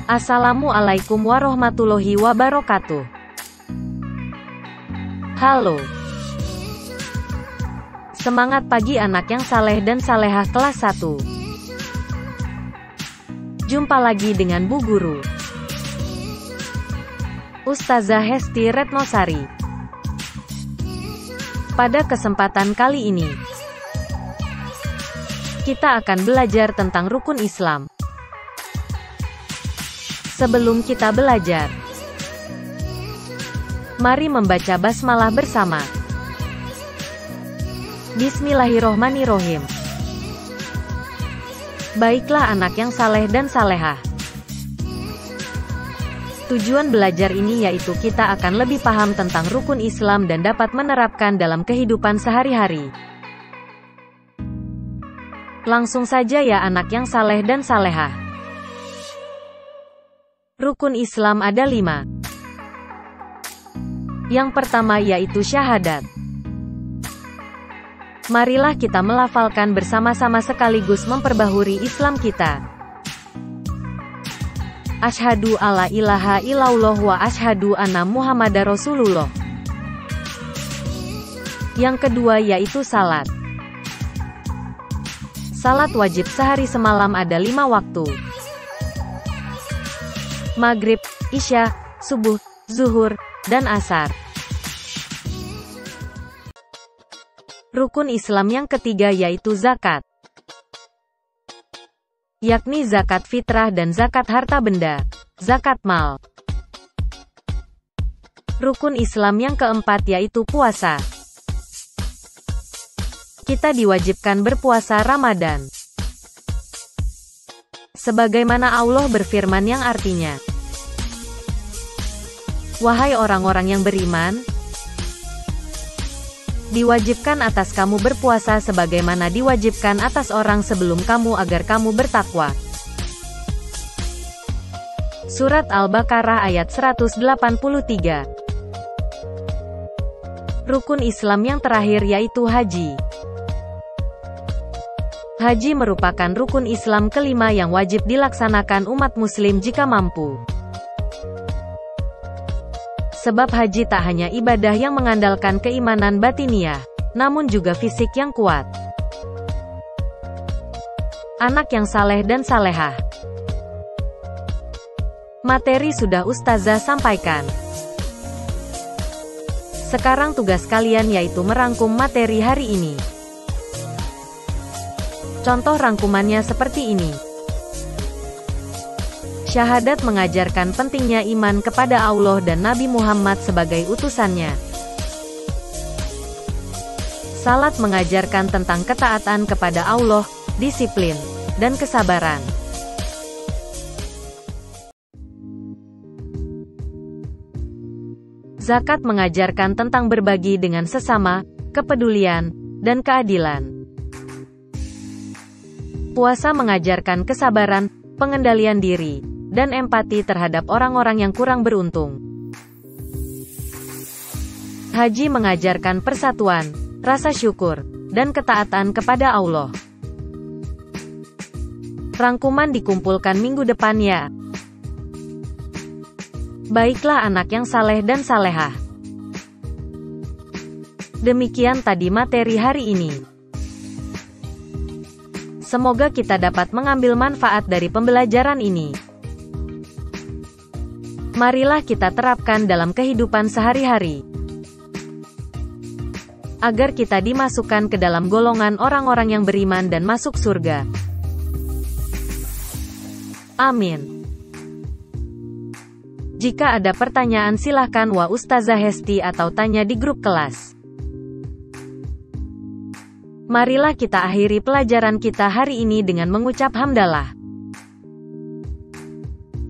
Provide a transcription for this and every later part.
Assalamualaikum warahmatullahi wabarakatuh. Halo. Semangat pagi anak yang saleh dan salehah kelas 1. Jumpa lagi dengan Bu Guru Ustazah Hesti Retnosari. Pada kesempatan kali ini, kita akan belajar tentang rukun Islam. Sebelum kita belajar, mari membaca basmalah bersama. Bismillahirrohmanirrohim. Baiklah anak yang saleh dan salehah. Tujuan belajar ini yaitu kita akan lebih paham tentang rukun Islam dan dapat menerapkan dalam kehidupan sehari-hari. Langsung saja ya anak yang saleh dan salehah. Rukun Islam ada 5. Yang pertama yaitu syahadat. Marilah kita melafalkan bersama-sama sekaligus memperbaharui Islam kita. Asyhadu alla ilaha illallah wa asyhadu anna Muhammadar Rasulullah. Yang kedua yaitu salat. Salat wajib sehari semalam ada 5 waktu. Maghrib, Isya, Subuh, Zuhur, dan Asar. Rukun Islam yang ketiga yaitu zakat, yakni zakat fitrah dan zakat harta benda, zakat mal. Rukun Islam yang keempat yaitu puasa. Kita diwajibkan berpuasa Ramadan. Sebagaimana Allah berfirman yang artinya, wahai orang-orang yang beriman, diwajibkan atas kamu berpuasa sebagaimana diwajibkan atas orang sebelum kamu agar kamu bertakwa. Surat Al-Baqarah ayat 183. Rukun Islam yang terakhir yaitu haji. Haji merupakan rukun Islam kelima yang wajib dilaksanakan umat muslim jika mampu. Sebab haji tak hanya ibadah yang mengandalkan keimanan batiniah, namun juga fisik yang kuat. Anak yang saleh dan salehah. Materi sudah Ustazah sampaikan. Sekarang tugas kalian yaitu merangkum materi hari ini. Contoh rangkumannya seperti ini. Syahadat mengajarkan pentingnya iman kepada Allah dan Nabi Muhammad sebagai utusannya. Salat mengajarkan tentang ketaatan kepada Allah, disiplin, dan kesabaran. Zakat mengajarkan tentang berbagi dengan sesama, kepedulian, dan keadilan. Puasa mengajarkan kesabaran, pengendalian diri, dan empati terhadap orang-orang yang kurang beruntung. Haji mengajarkan persatuan, rasa syukur, dan ketaatan kepada Allah. Rangkuman dikumpulkan minggu depan ya. Baiklah anak yang saleh dan salehah. Demikian tadi materi hari ini. Semoga kita dapat mengambil manfaat dari pembelajaran ini. Marilah kita terapkan dalam kehidupan sehari-hari, agar kita dimasukkan ke dalam golongan orang-orang yang beriman dan masuk surga. Amin. Jika ada pertanyaan silahkan wa Ustazah Hesti atau tanya di grup kelas. Marilah kita akhiri pelajaran kita hari ini dengan mengucap hamdalah.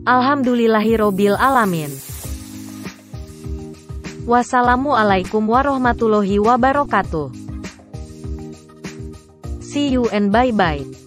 Alhamdulillahirobbil alamin. Wassalamualaikum warahmatullahi wabarakatuh. See you and bye-bye.